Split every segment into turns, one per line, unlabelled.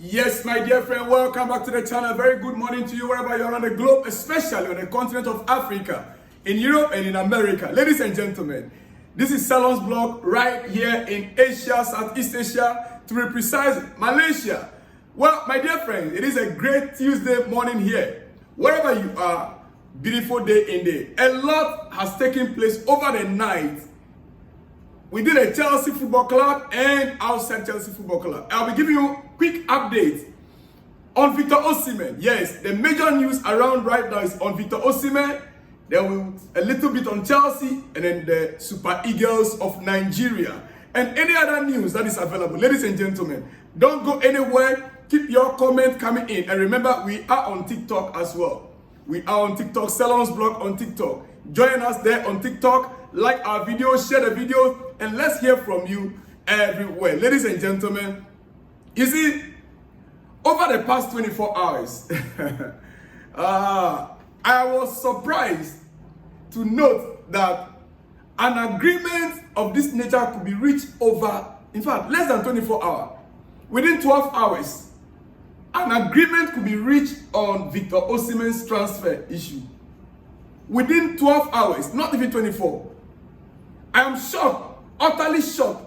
Yes, my dear friend, welcome back to the channel. Very good morning to you wherever you are on the globe, especially on the continent of Africa, in Europe and in America. Ladies and gentlemen, this is Salon's blog right here in Asia, Southeast Asia, to be precise, Malaysia. Well, my dear friend, it is a great Tuesday morning here. Wherever you are, beautiful day in day. A lot has taken place over the night within a Chelsea Football Club and outside Chelsea Football Club. I'll be giving you quick updates on Victor Osimhen. Yes, the major news around right now is on Victor Osimhen. There will a little bit on Chelsea and then the Super Eagles of Nigeria and any other news that is available. Ladies and gentlemen, don't go anywhere. Keep your comment coming in. And remember, we are on TikTok as well. We are on TikTok, Salon's blog on TikTok. Join us there on TikTok. Like our video, share the video, and let's hear from you everywhere. Ladies and gentlemen, you see, over the past 24 hours, I was surprised to note that an agreement of this nature could be reached over, in fact, less than 24 hours. Within 12 hours, an agreement could be reached on Victor Osimhen's transfer issue. Within 12 hours, not even 24. I am shocked, utterly shocked,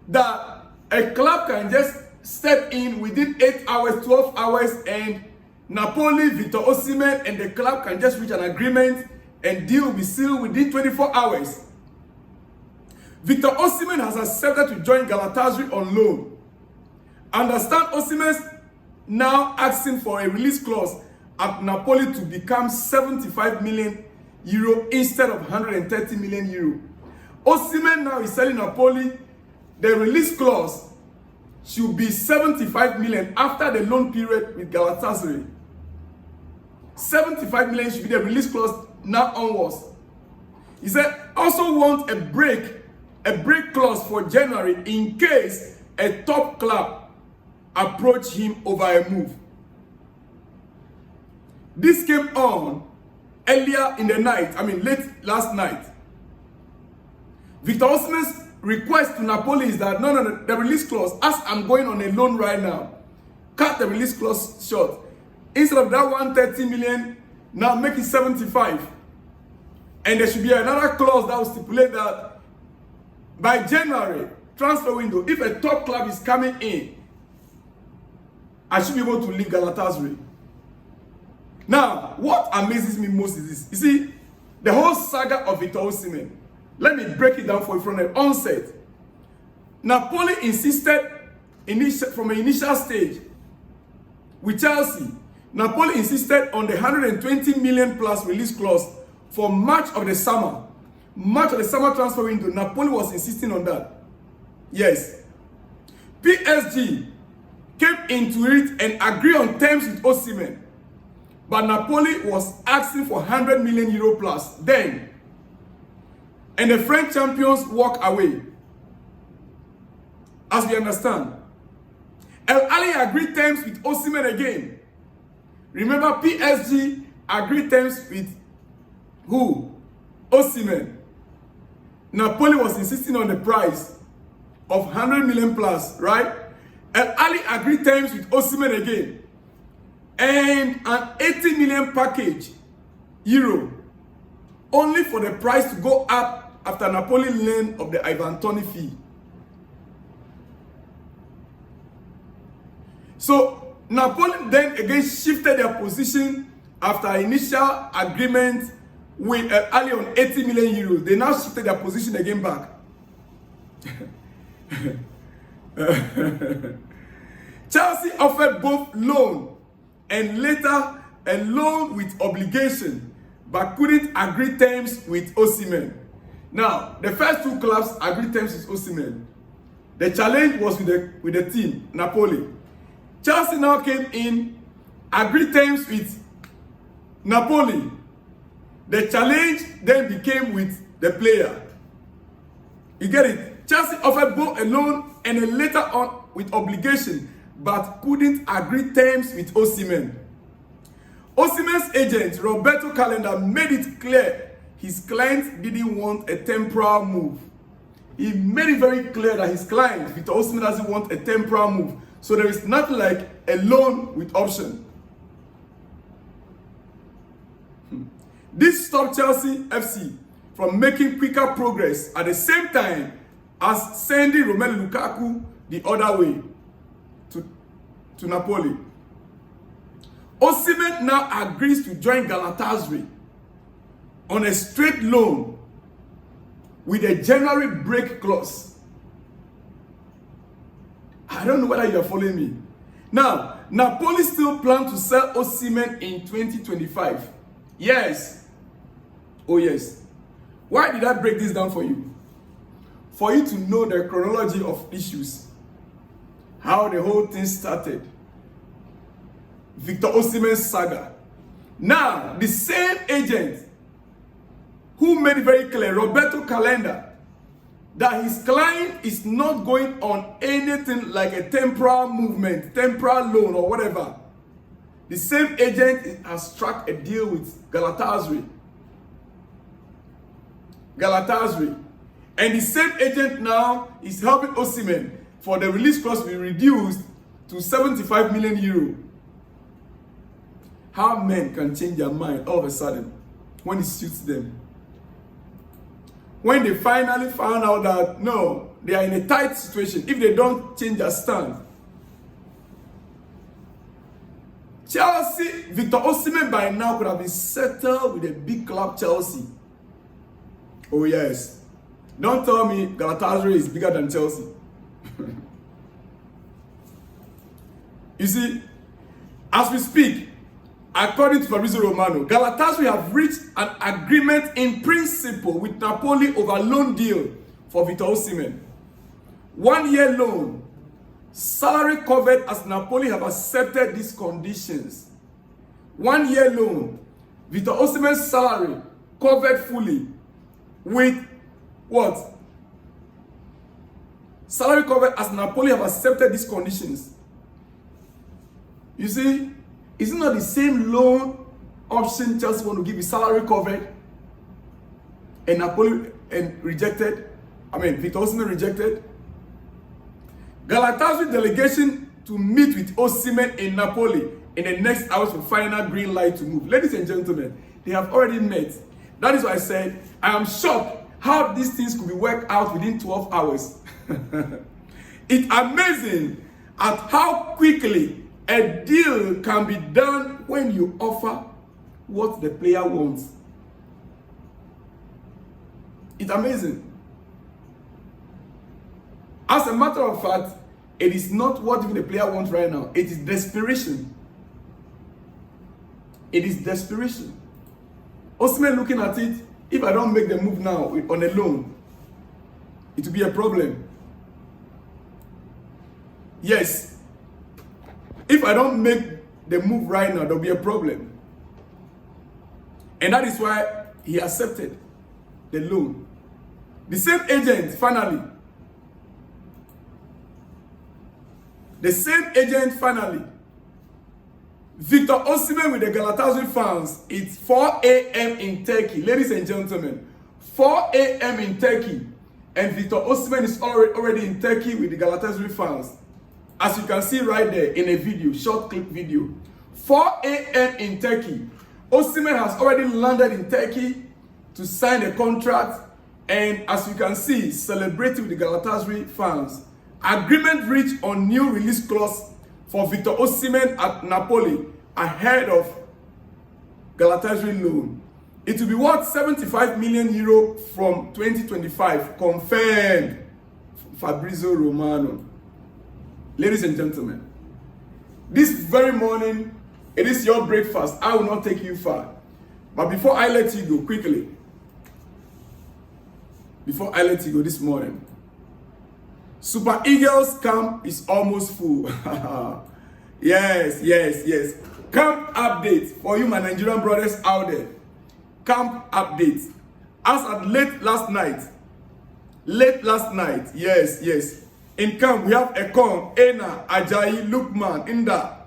that a club can just step in within 8 hours, 12 hours, and Napoli, Victor Osimhen, and the club can just reach an agreement and deal will be sealed within 24 hours. Victor Osimhen has accepted to join Galatasaray on loan. Understand Osimhen's now asking for a release clause at Napoli to become 75 million euro instead of 130 million euro. Osimhen now is selling Napoli. The release clause should be 75 million after the loan period with Galatasaray. 75 million should be the release clause now onwards. He said also want a break clause for January in case a top club approach him over a move. This came on earlier in the night, late last night. Victor Osimhen's request to Napoli is that no, the release clause, as I'm going on a loan right now, cut the release clause short. Instead of that 130 million, now make it 75. And there should be another clause that will stipulate that by January, transfer window, if a top club is coming in, I should be able to leave Galatasaray. Now, what amazes me most is this. You see, the whole saga of Victor Osimhen. Let me break it down for you from the onset. Napoli insisted from an initial stage with Chelsea. Napoli insisted on the 120 million plus release clause for March of the summer. March of the summer transfer window. Napoli was insisting on that. Yes. PSG came into it and agreed on terms with Osimhen. But Napoli was asking for 100 million euro plus. Then, and the French champions walk away. As we understand. El Ali agreed terms with Osimhen again. Remember, PSG agreed terms with who? Osimhen. Napoli was insisting on the price of 100 million plus, right? El Ali agreed terms with Osimhen again. And an 80 million package, euro, only for the price to go up after Napoli learned of the Ivan Toney fee. So Napoli then again shifted their position after initial agreement with Ali on 80 million euros. They now shifted their position again back. Chelsea offered both loan and later a loan with obligation, but couldn't agree terms with Osimhen. Now, the first two clubs agreed terms with Osimhen. The challenge was with the team, Napoli. Chelsea now came in, agreed terms with Napoli. The challenge then became with the player. You get it? Chelsea offered both a loan and a later on with obligation, but couldn't agree terms with Osimhen. Osimhen's agent, Roberto Calenda, made it clear his client didn't want a temporal move. He made it very clear that his client, Victor Osimhen, doesn't want a temporal move. So there is nothing like a loan with option. This stopped Chelsea FC from making quicker progress at the same time as sending Romelu Lukaku the other way to Napoli. Osimhen now agrees to join Galatasaray on a straight loan with a January break clause. I don't know whether you are following me. Now, Napoli still plan to sell Osimhen in 2025. Yes. Oh yes. Why did I break this down for you? For you to know the chronology of issues. How the whole thing started. Victor Osimhen's saga. Now, the same agent who made it very clear, Roberto Calenda, that his client is not going on anything like a temporal movement, temporal loan or whatever. The same agent has struck a deal with Galatasaray. And the same agent now is helping Osimhen for the release clause to be reduced to 75 million euro. How men can change their mind all of a sudden when it suits them. When they finally found out that, no, they are in a tight situation if they don't change their stand. Chelsea, Victor Osimhen by now could have been settled with a big club, Chelsea. Oh yes. Don't tell me Galatasaray is bigger than Chelsea. You see, as we speak, according to Fabrizio Romano, Galatasaray have reached an agreement in principle with Napoli over loan deal for Victor Osimhen. 1 year loan, salary covered as Napoli have accepted these conditions. 1 year loan, Victor Osimhen's salary covered fully with what? Salary covered as Napoli have accepted these conditions. You see, is it not the same loan option Chelsea want to give you, salary covered, and Napoli rejected? I mean, Victor Osimhen rejected. Galatasaray delegation to meet with Osimhen in Napoli in the next hours for final green light to move. Ladies and gentlemen, they have already met. That is why I said I am shocked how these things could be worked out within 12 hours. It's amazing at how quickly a deal can be done when you offer what the player wants. It's amazing. As a matter of fact, it is not what even the player wants right now. It is desperation. It is desperation. Osimhen looking at it, if I don't make the move now on a loan, it will be a problem. Yes. If I don't make the move right now, there will be a problem. And that is why he accepted the loan. The same agent, finally. Victor Osimhen with the Galatasaray fans. It's 4 a.m. in Turkey. Ladies and gentlemen, 4 a.m. in Turkey. And Victor Osimhen is already in Turkey with the Galatasaray fans. As you can see right there in a video, short clip video. 4 a.m. in Turkey. Osimhen has already landed in Turkey to sign a contract. And as you can see, celebrating with the Galatasaray fans. Agreement reached on new release clause for Victor Osimhen at Napoli ahead of Galatasaray loan. It will be worth 75 million euro from 2025, confirmed. Fabrizio Romano. Ladies and gentlemen, this very morning, it is your breakfast. I will not take you far. But before I let you go, quickly, this morning, Super Eagles camp is almost full. Yes. Camp update for you, my Nigerian brothers out there. Camp update. As at late last night, yes. In camp, we have Ekong, Ena, Ajayi, Lukman, Inda,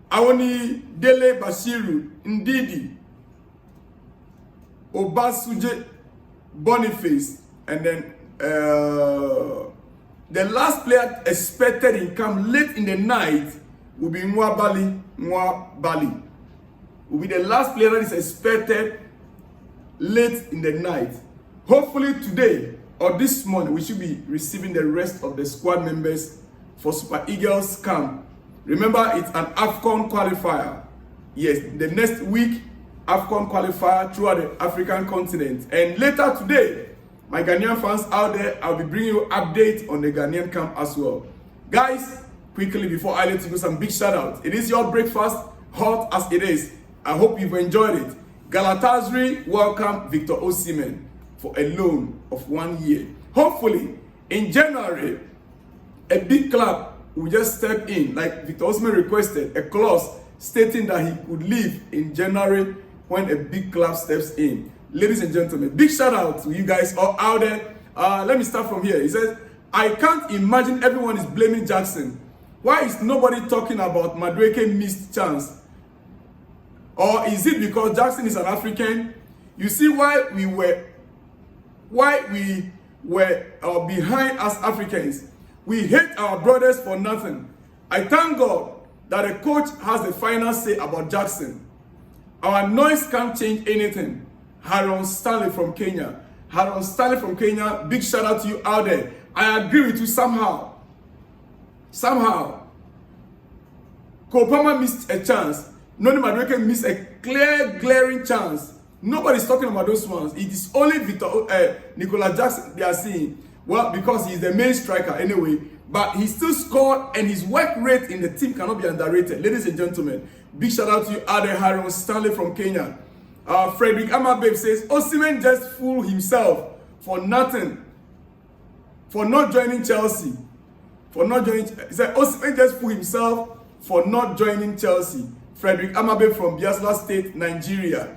Awoni, Dele, Bashiru, Ndidi, Obasuje, Boniface, and then the last player expected in camp late in the night will be Nwabali. Will be the last player that is expected late in the night. Hopefully today or this morning, we should be receiving the rest of the squad members for Super Eagles camp. Remember, it's an AFCON qualifier. Yes, the next week, AFCON qualifier throughout the African continent. And later today, my Ghanaian fans out there, I'll be bringing you updates on the Ghanaian camp as well. Guys, quickly before I let you go, some big shout outs. It is your breakfast, hot as it is. I hope you've enjoyed it. Galatasaray welcome Victor Osimhen for a loan of 1 year. Hopefully, in January, a big club will just step in, like Victor Osimhen requested, a clause stating that he could leave in January when a big club steps in. Ladies and gentlemen, big shout out to you guys all out there. Let me start from here. He says, I can't imagine everyone is blaming Jackson. Why is nobody talking about Madueke missed chance? Or is it because Jackson is an African? You see why we were behind as Africans. We hate our brothers for nothing. I thank God that the coach has the final say about Jackson. Our noise can't change anything. Haron Stanley from Kenya. Haron Stanley from Kenya, big shout out to you out there. I agree with you somehow. Kopama missed a chance. Noni Madueke missed a clear, glaring chance. Nobody's talking about those ones. It is only Nicolas Jackson they are seeing. Well, because he's the main striker anyway. But he still scored, and his work rate in the team cannot be underrated. Ladies and gentlemen, big shout out to you, Ade Haron Stanley from Kenya. Frederick Amababe says, Osimhen just fooled himself for nothing. For not joining Chelsea. He said, Osimhen just fooled himself for not joining Chelsea. Frederick Amababe from Biafra State, Nigeria.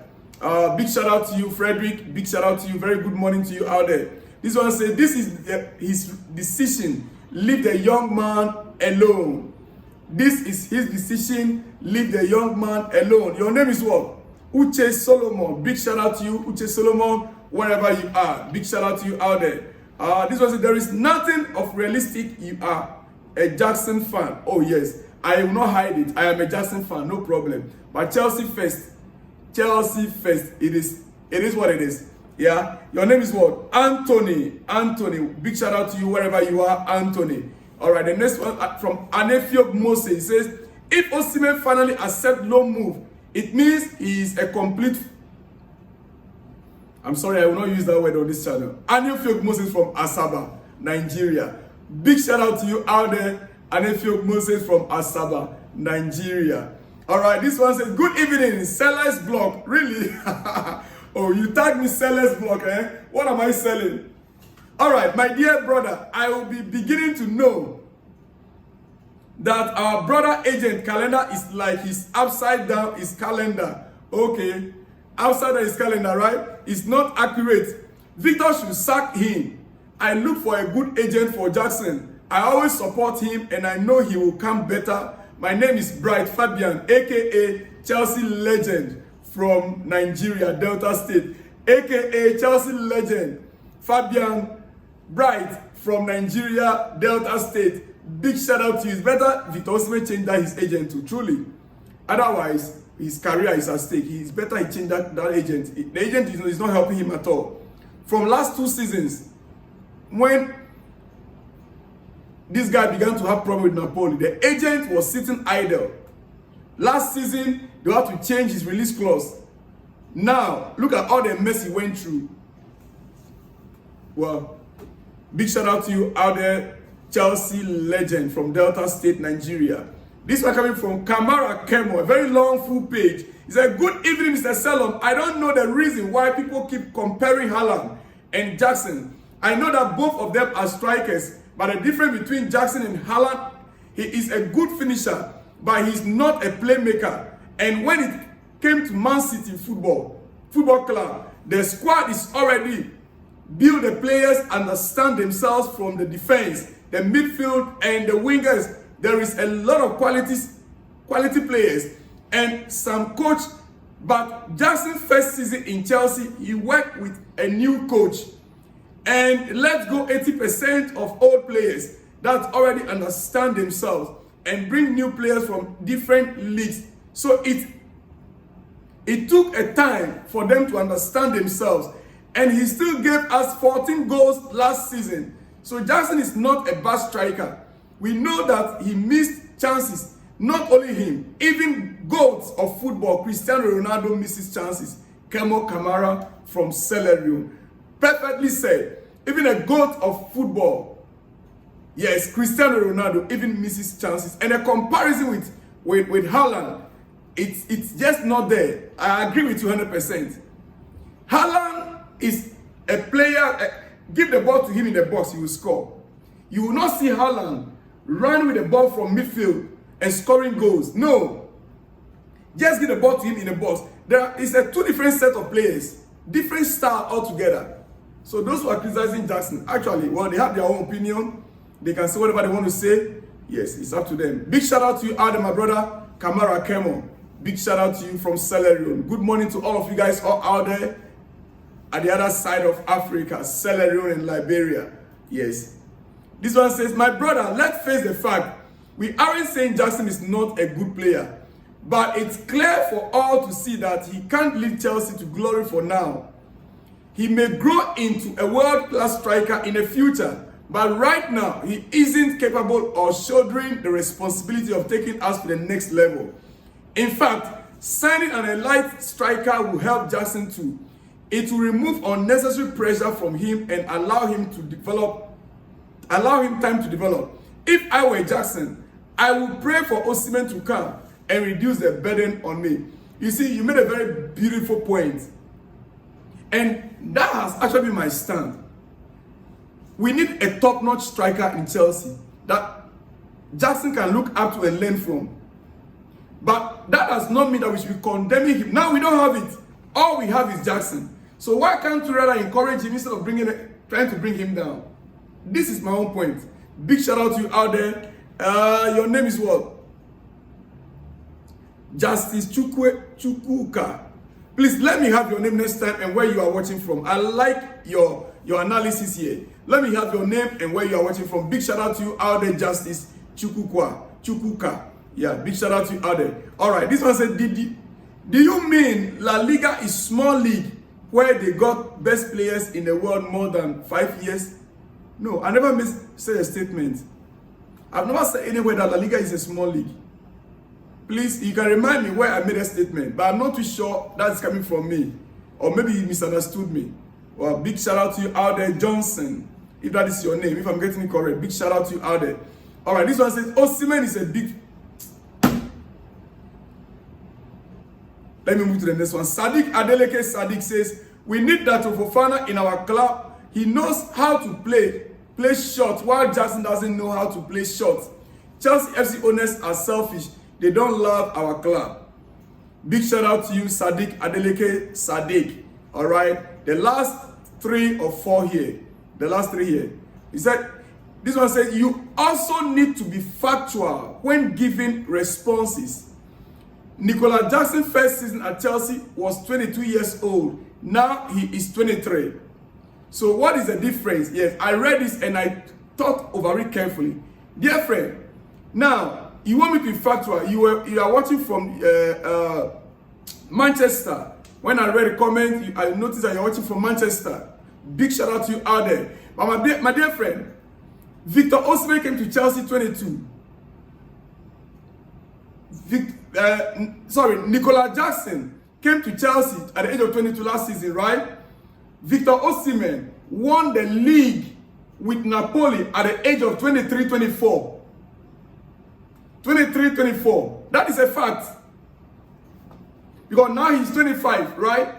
Big shout out to you, Frederick. Big shout out to you. Very good morning to you out there. This one says, this is his decision. Leave the young man alone. This is his decision. Leave the young man alone. Your name is what? Uche Solomon. Big shout out to you, Uche Solomon, wherever you are. Big shout out to you out there. This one says, there is nothing of realistic. You are a Jackson fan. Oh yes, I will not hide it. I am a Jackson fan, no problem. But Chelsea first. Chelsea first. It is what it is. Yeah, your name is what? Anthony. Big shout out to you wherever you are, Anthony. All right, the next one from Anefiok Moses says, if Osimhen finally accepts loan move, it means he is a complete. I'm sorry, I will not use that word on this channel. Anefiok Moses from Asaba, Nigeria. Big shout out to you out there, Anefiok Moses from Asaba, Nigeria. All right, this one says, good evening, Sellers Blog. Really? Oh, you tagged me Sellers Blog, eh? What am I selling? All right, my dear brother, I will be beginning to know that our brother agent calendar is like his upside down his calendar. Okay, upside down his calendar, right? It's not accurate. Victor should sack him. I look for a good agent for Jackson. I always support him and I know he will come better. My name is Bright Fabian, aka Chelsea legend from Nigeria, Delta State, aka Chelsea legend Fabian Bright from Nigeria, Delta State. Big shout out to you. It's better Victor Osimhen change that his agent to, truly. Otherwise, his career is at stake. It's better he change that agent. The agent is not helping him at all. From last 2 seasons, when this guy began to have problem with Napoli, the agent was sitting idle. Last season, they had to change his release clause. Now, look at all the mess he went through. Well, big shout out to you out there, Chelsea legend from Delta State, Nigeria. This one coming from Kamara Kemo, a very long full page. He said, good evening, Mr. Salom. I don't know the reason why people keep comparing Haaland and Jackson. I know that both of them are strikers, but the difference between Jackson and Haaland, he is a good finisher, but he's not a playmaker. And when it came to Man City football club, the squad is already built. The players understand themselves from the defense, the midfield, and the wingers. There is a lot of quality players and some coach. But Jackson's first season in Chelsea, he worked with a new coach and let go 80% of old players. that already understand themselves and bring new players from different leagues. So it took a time for them to understand themselves, and he still gave us 14 goals last season. So Jackson is not a bad striker. We know that he missed chances. Not only him, even goats of football, Cristiano Ronaldo misses chances. Kemo Kamara from Celerion perfectly said, even a goat of football, yes, Cristiano Ronaldo even misses chances. And a comparison with Haaland, it's just not there. I agree with you 100%. Haaland is a player, give the ball to him in the box, he will score. You will not see Haaland run with the ball from midfield and scoring goals. No. Just give the ball to him in the box. There is a two different set of players, different style altogether. So those who are criticizing Jackson, actually, well, they have their own opinion. They can say whatever they want to say. Yes, it's up to them. Big shout out to you, Adam, my brother, Kamara Kemo. Big shout out to you from Celerion. Good morning to all of you guys all out there at the other side of Africa, Celerion and Liberia. Yes. This one says, my brother, let's face the fact. We aren't saying Jackson is not a good player, but it's clear for all to see that he can't lead Chelsea to glory for now. He may grow into a world-class striker in the future, but right now, he isn't capable of shouldering the responsibility of taking us to the next level. In fact, signing an elite striker will help Jackson too. It will remove unnecessary pressure from him and allow him time to develop. If I were Jackson, I would pray for Osimhen to come and reduce the burden on me. You see, you made a very beautiful point. And that has actually been my stand. We need a top-notch striker in Chelsea that Jackson can look up to and learn from. But that does not mean that we should be condemning him. Now we don't have it. All we have is Jackson. So why can't we rather encourage him instead of trying to bring him down? This is my own point. Big shout out to you out there. Your name is what? Justice Chukwuka. Please let me have your name next time and where you are watching from. I like your analysis here. Let me have your name and where you are watching from. Big shout out to you out there, Justice Chukwuka. Yeah, big shout out to you out there. All right, this one said, do you mean La Liga is small league where they got best players in the world more than 5 years? No, I never said a statement. I've never said anywhere that La Liga is a small league. Please, you can remind me where I made a statement, but I'm not too sure that's coming from me. Or maybe you misunderstood me. Well, big shout out to you out there, Johnson. If that is your name, if I'm getting it correct, big shout out to you out there. All right, this one says, Osimhen is a big... Let me move to the next one. Adeleke Sadiq says, we need that Fofana in our club. He knows how to play short, while Jackson doesn't know how to play short. Chelsea FC owners are selfish. They don't love our club. Big shout out to you, Adeleke Sadiq. All right. The last 3 or 4 here. The last 3 here. He said, this one said, you also need to be factual when giving responses. Nicola Jackson's first season at Chelsea was 22 years old. Now he is 23. So what is the difference? Yes, I read this and I thought over it carefully. Dear friend, now you want me to be factual. You are watching from Manchester. When I read the comment, I noticed that you're watching from Manchester. Big shout out to you out there. But my dear friend, Victor Osimhen came to Chelsea 22. Nicola Jackson came to Chelsea at the age of 22 last season, right? Victor Osimhen won the league with Napoli at the age of 23-24. 23-24. That is a fact. Because now he's 25, right?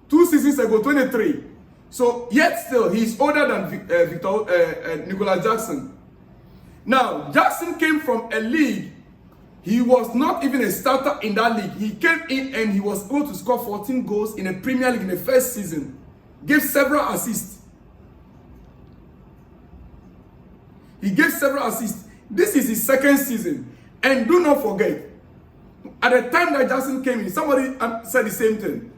2 seasons ago, 23. So, yet still, he's older than Nicola Jackson. Now, Jackson came from a league. He was not even a starter in that league. He came in and he was able to score 14 goals in the Premier League in the first season. Gave several assists. He gave several assists. This is his second season. And do not forget, at the time that Jackson came in, somebody said the same thing.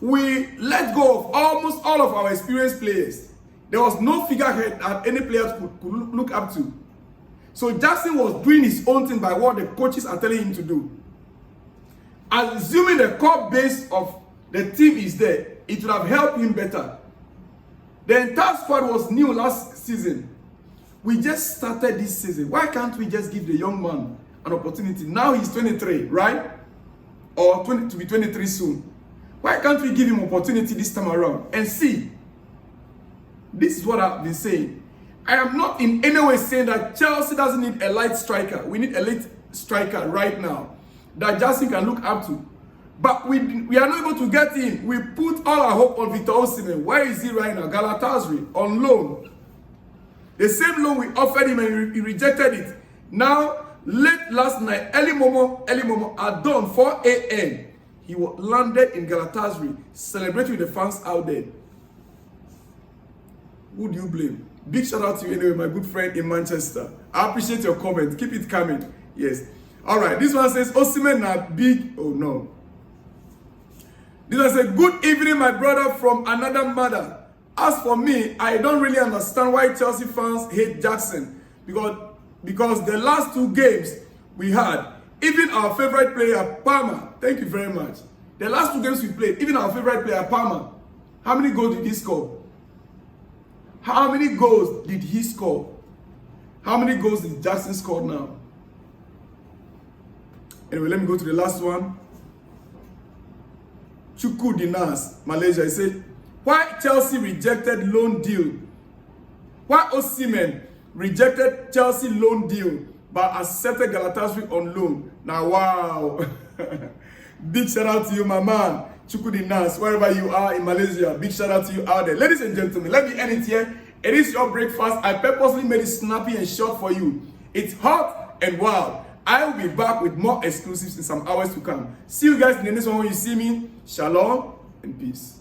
We let go of almost all of our experienced players. There was no figurehead that any player could look up to. So Jackson was doing his own thing by what the coaches are telling him to do. Assuming the core base of the team is there, it would have helped him better. The entire squad was new last season. We just started this season. Why can't we just give the young man an opportunity? Now he's 23, right? Or to be 23 soon. Why can't we give him opportunity this time around and see? This is what I've been saying. I am not in any way saying that Chelsea doesn't need a light striker. We need a elite striker right now that Jackson can look up to. But we are not able to get in. We put all our hope on Victor Osimhen. Where is he right now? Galatasaray, on loan. The same loan we offered him and he rejected it. Now, late last night, early momo at dawn, 4 a.m., he landed in Galatasaray, celebrating with the fans out there. Who do you blame? Big shout out to you anyway, my good friend in Manchester. I appreciate your comment. Keep it coming. Yes. All right. This one says, Osimhen not big. Oh, no. This one says, good evening, my brother from another mother. As for me, I don't really understand why Chelsea fans hate Jackson. Because the last 2 games we had, even our favorite player, Palmer, thank you very much. The last 2 games we played, even our favorite player, Palmer, how many goals did he score? How many goals did he score? How many goals did Jackson score now? Anyway, let me go to the last one. Chuku Dinas, Malaysia. He said, why Chelsea rejected loan deal? Why Osimhen rejected Chelsea loan deal but accepted Galatasaray on loan? Now, wow. Big shout out to you, my man. Chuku Dinas, wherever you are in Malaysia. Big shout out to you out there. Ladies and gentlemen, let me end it here. It is your breakfast. I purposely made it snappy and short for you. It's hot and wild. I will be back with more exclusives in some hours to come. See you guys in the next one when you see me. Shalom and peace.